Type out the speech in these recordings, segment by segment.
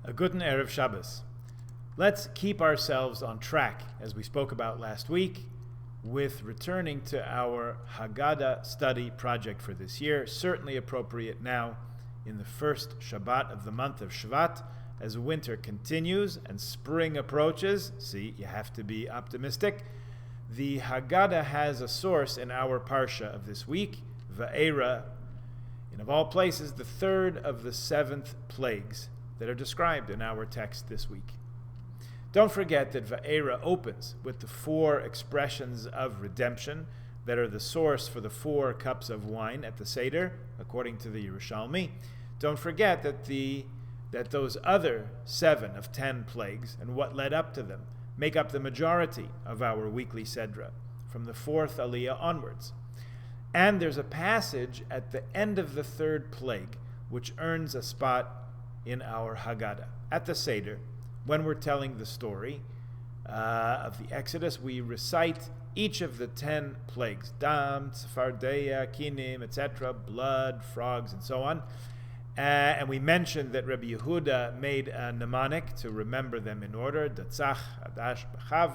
A Guten Erev Shabbos. Let's keep ourselves on track, as we spoke about last week, with returning to our Haggadah study project for this year, certainly appropriate now in the first Shabbat of the month of Shvat, as winter continues and spring approaches. See, you have to be optimistic. The Haggadah has a source in our Parsha of this week, Va'era, and of all places, the third of the 7 plagues that are described in our text this week. Don't forget that Va'era opens with the 4 expressions of redemption that are the source for the 4 cups of wine at the Seder, according to the Yerushalmi. Don't forget that those other 7 of 10 plagues and what led up to them make up the majority of our weekly Sedra, from the 4th Aliyah onwards. And there's a passage at the end of the 3rd plague which earns a spot in our Haggadah. At the Seder, when we're telling the story of the Exodus, we recite each of the 10 plagues, Dam, Tzfardeya, Kinim, etc., blood, frogs, and so on. And we mentioned that Rabbi Yehuda made a mnemonic to remember them in order, Datzach, Adash, B'chav.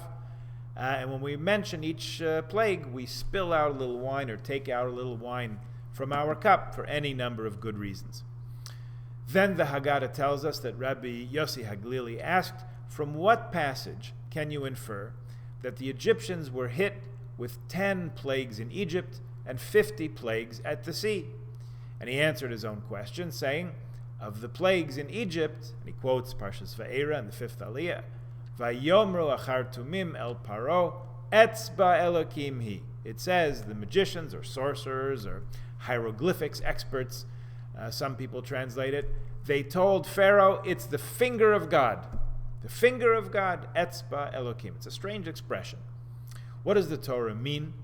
And when we mention each plague, we spill out a little wine or take out a little wine from our cup for any number of good reasons. Then the Haggadah tells us that Rabbi Yossi Haglili asked, from what passage can you infer that the Egyptians were hit with 10 plagues in Egypt and 50 plagues at the sea? And he answered his own question, saying, of the plagues in Egypt, and he quotes Parshas Va'era in the 5th Aliyah, Vayomru achar tumim el paro, etzba Elokim hi. It says the magicians or sorcerers or hieroglyphics experts, some people translate it, they told Pharaoh, it's the finger of God. The finger of God, etzba Elokim. It's a strange expression. What does the Torah mean,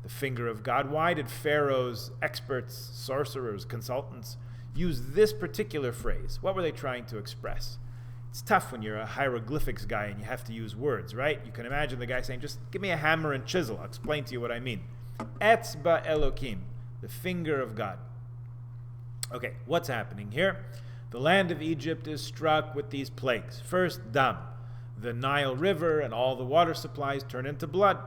the finger of God? Why did Pharaoh's experts, sorcerers, consultants use this particular phrase? What were they trying to express? It's tough when you're a hieroglyphics guy and you have to use words, right? You can imagine the guy saying, just give me a hammer and chisel. I'll explain to you what I mean. Etzba Elokim, the finger of God. Okay, what's happening here? The land of Egypt is struck with these plagues. First, Dam. The Nile River and all the water supplies turn into blood,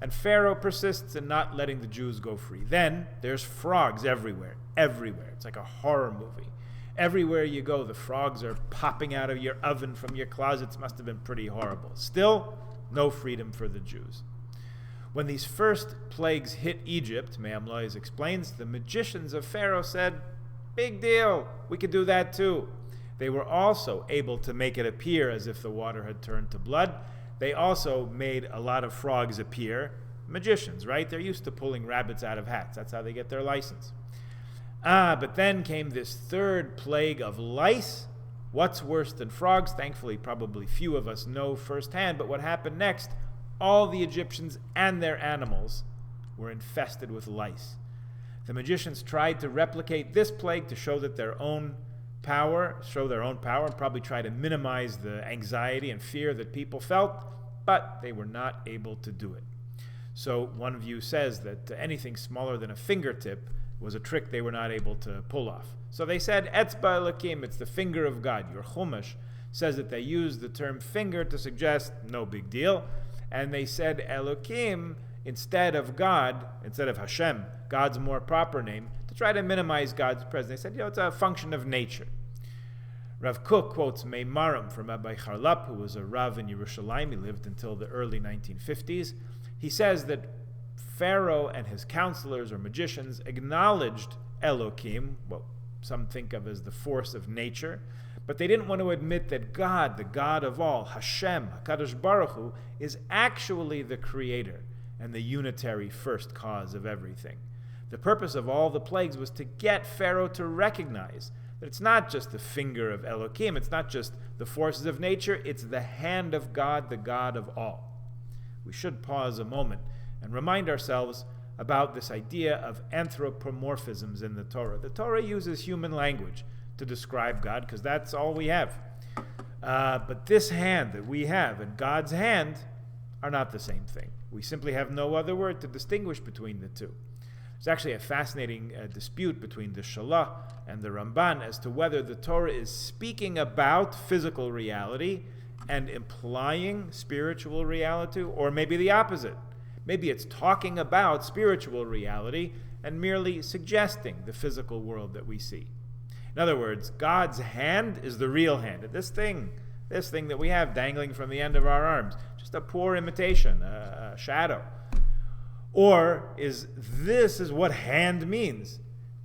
and Pharaoh persists in not letting the Jews go free. Then, there's frogs everywhere. It's like a horror movie. Everywhere you go, the frogs are popping out of your oven from your closets. Must have been pretty horrible. Still, no freedom for the Jews. When these first plagues hit Egypt, Me'am Lois explains, the magicians of Pharaoh said, big deal, we could do that too. They were also able to make it appear as if the water had turned to blood. They also made a lot of frogs appear. Magicians, right? They're used to pulling rabbits out of hats. That's how they get their license. But then came this 3rd plague of lice. What's worse than frogs? Thankfully, probably few of us know firsthand, but what happened next? All the Egyptians and their animals were infested with lice. The magicians tried to replicate this plague to show their own power, and probably try to minimize the anxiety and fear that people felt, but they were not able to do it. So one view says that anything smaller than a fingertip was a trick they were not able to pull off. So they said, Etzba Elokim, it's the finger of God. Your Chumash says that they used the term finger to suggest no big deal, and they said Elokim instead of God, instead of Hashem, God's more proper name, to try to minimize God's presence. They said, it's a function of nature. Rav Kook quotes Meimarim from Rabbi Charlap, who was a Rav in Yerushalayim. He lived until the early 1950s. He says that Pharaoh and his counselors or magicians acknowledged Elokim, what some think of as the force of nature, but they didn't want to admit that God, the God of all, Hashem, HaKadosh Baruch Hu, is actually the creator and the unitary first cause of everything. The purpose of all the plagues was to get Pharaoh to recognize that it's not just the finger of Elokim, it's not just the forces of nature, it's the hand of God, the God of all. We should pause a moment and remind ourselves about this idea of anthropomorphisms in the Torah. The Torah uses human language to describe God because that's all we have. But this hand that we have and God's hand are not the same thing. We simply have no other word to distinguish between the two. There's actually a fascinating dispute between the Shalah and the Ramban as to whether the Torah is speaking about physical reality and implying spiritual reality, or maybe the opposite. Maybe it's talking about spiritual reality and merely suggesting the physical world that we see. In other words, God's hand is the real hand. This thing that we have dangling from the end of our arms, just a poor imitation, a shadow. Or is what hand means?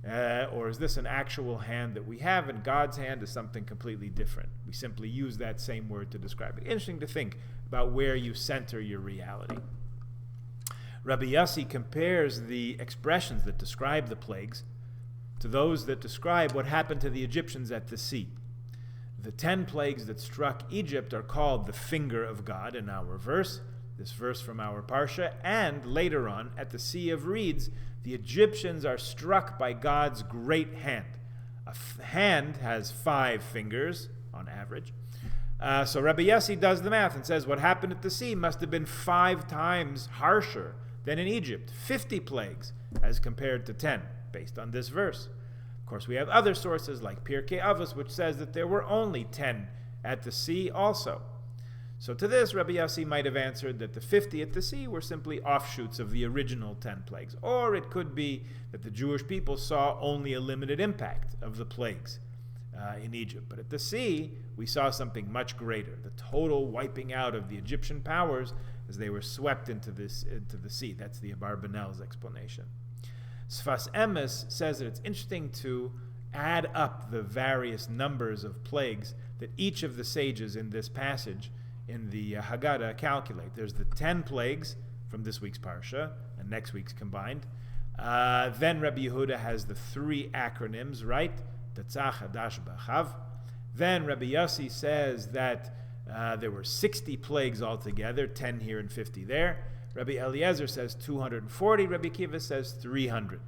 Or is this an actual hand that we have, and God's hand is something completely different? We simply use that same word to describe it. Interesting to think about where you center your reality. Rabbi Yossi compares the expressions that describe the plagues to those that describe what happened to the Egyptians at the sea. The 10 plagues that struck Egypt are called the finger of God in our verse, this verse from our Parsha, and later on, at the Sea of Reeds, the Egyptians are struck by God's great hand. A hand has 5 fingers on average. So Rabbi Yossi does the math and says what happened at the sea must have been 5 times harsher than in Egypt, 50 plagues as compared to 10, based on this verse. Of course, we have other sources like Pirkei Avos, which says that there were only 10 at the sea also. So to this, Rabbi Yossi might have answered that the 50 at the sea were simply offshoots of the original 10 plagues. Or it could be that the Jewish people saw only a limited impact of the plagues in Egypt. But at the sea, we saw something much greater, the total wiping out of the Egyptian powers as they were swept into the sea. That's the Abarbanel's explanation. Sfas Emes says that it's interesting to add up the various numbers of plagues that each of the sages in this passage in the Haggadah calculate. There's the 10 plagues from this week's Parsha and next week's combined. Then Rabbi Yehuda has the 3 acronyms, right? Tetzach, Hadash, Bachav. Then Rabbi Yossi says that there were 60 plagues altogether, 10 here and 50 there. Rabbi Eliezer says 240. Rabbi Akiva says 300.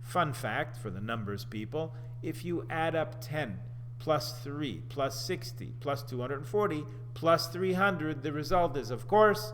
Fun fact for the numbers people, if you add up 10 plus 3 plus 60 plus 240 plus 300, the result is, of course,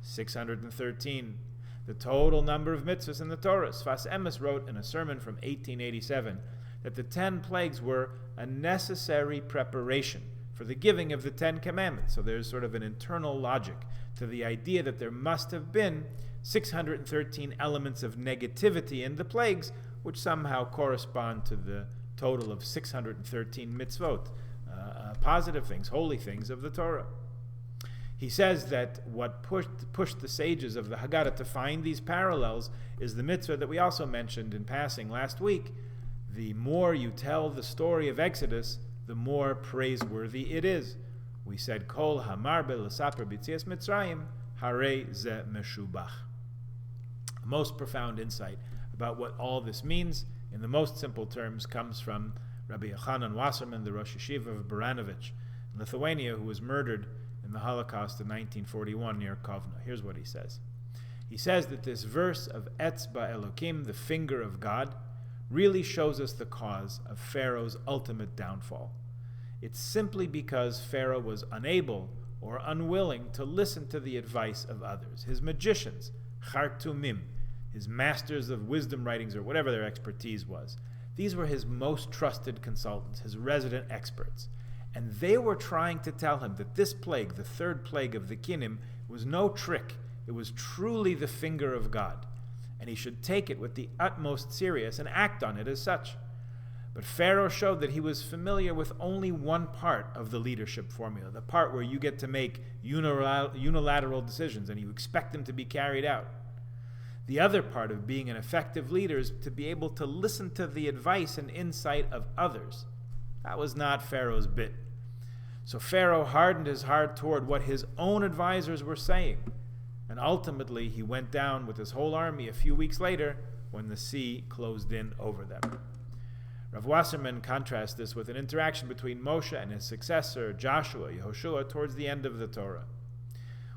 613. The total number of mitzvahs in the Torah. Sfas Emes wrote in a sermon from 1887 that the 10 plagues were a necessary preparation for the giving of the 10 commandments. So there's sort of an internal logic to the idea that there must have been 613 elements of negativity in the plagues, which somehow correspond to the total of 613 mitzvot, positive things, holy things of the Torah. He says that what pushed the sages of the Haggadah to find these parallels is the mitzvah that we also mentioned in passing last week. The more you tell the story of Exodus, the more praiseworthy it is. We said, Kol hamarbe l'saper b'tzias Mitzrayim, harei ze meshubach. A most profound insight about what all this means, in the most simple terms, comes from Rabbi Yochanan Wasserman, the Rosh Yeshiva of Baranovich, in Lithuania, who was murdered in the Holocaust in 1941 near Kovno. Here's what he says. He says that this verse of Etzba Elokim, the finger of God, really shows us the cause of Pharaoh's ultimate downfall. It's simply because Pharaoh was unable or unwilling to listen to the advice of others. His magicians, Chartumim, his masters of wisdom writings or whatever their expertise was, these were his most trusted consultants, his resident experts. And they were trying to tell him that this plague, the 3rd plague of the Kinim, was no trick. It was truly the finger of God. And he should take it with the utmost seriousness and act on it as such. But Pharaoh showed that he was familiar with only one part of the leadership formula, the part where you get to make unilateral decisions and you expect them to be carried out. The other part of being an effective leader is to be able to listen to the advice and insight of others. That was not Pharaoh's bit. So Pharaoh hardened his heart toward what his own advisors were saying. And ultimately, he went down with his whole army a few weeks later when the sea closed in over them. Rav Wasserman contrasts this with an interaction between Moshe and his successor, Joshua, Yehoshua, towards the end of the Torah.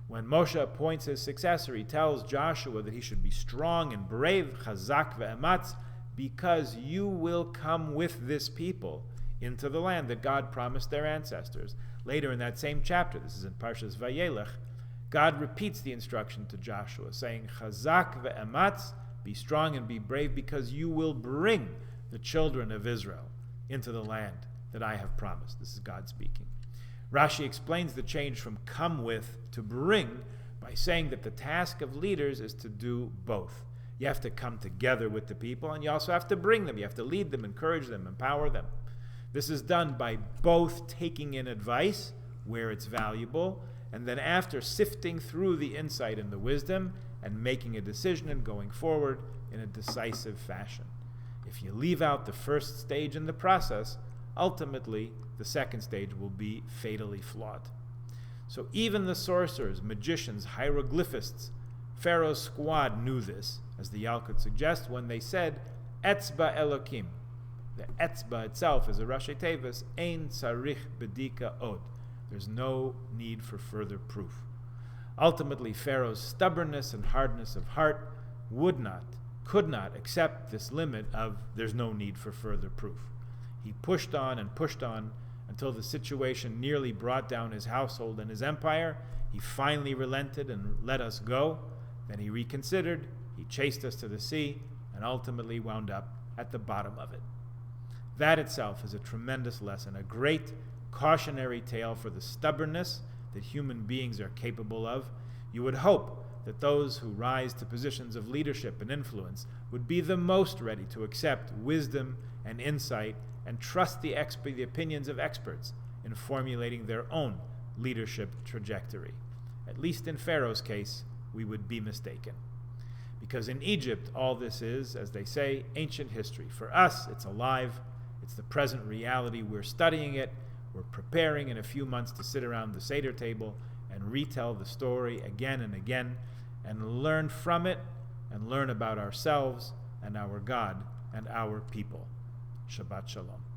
When Moshe appoints his successor, he tells Joshua that he should be strong and brave, chazak ve'ematz, because you will come with this people into the land that God promised their ancestors. Later in that same chapter, this is in Parshas Vayelech, God repeats the instruction to Joshua, saying, chazak ve'ematz, be strong and be brave, because you will bring the children of Israel into the land that I have promised. This is God speaking. Rashi explains the change from come with to bring by saying that the task of leaders is to do both. You have to come together with the people, and you also have to bring them. You have to lead them, encourage them, empower them. This is done by both taking in advice where it's valuable, and then after sifting through the insight and the wisdom and making a decision and going forward in a decisive fashion. If you leave out the first stage in the process, ultimately the second stage will be fatally flawed. So even the sorcerers, magicians, hieroglyphists, Pharaoh's squad knew this, as the Yalkut suggests, when they said, Etzba Elokim. The Etzba itself is a Rashi Tevis, Ein Sarich Bedika Od. There's no need for further proof. Ultimately, Pharaoh's stubbornness and hardness of heart could not accept this limit of there's no need for further proof. He pushed on until the situation nearly brought down his household and his empire. He finally relented and let us go. Then he reconsidered, he chased us to the sea, and ultimately wound up at the bottom of it. That itself is a tremendous lesson, a great cautionary tale for the stubbornness that human beings are capable of. You would hope that those who rise to positions of leadership and influence would be the most ready to accept wisdom and insight and trust the opinions of experts in formulating their own leadership trajectory. At least in Pharaoh's case, we would be mistaken. Because in Egypt, all this is, as they say, ancient history. For us, it's alive. It's the present reality. We're studying it. We're preparing in a few months to sit around the Seder table and retell the story again and again and learn from it and learn about ourselves and our God and our people. Shabbat Shalom.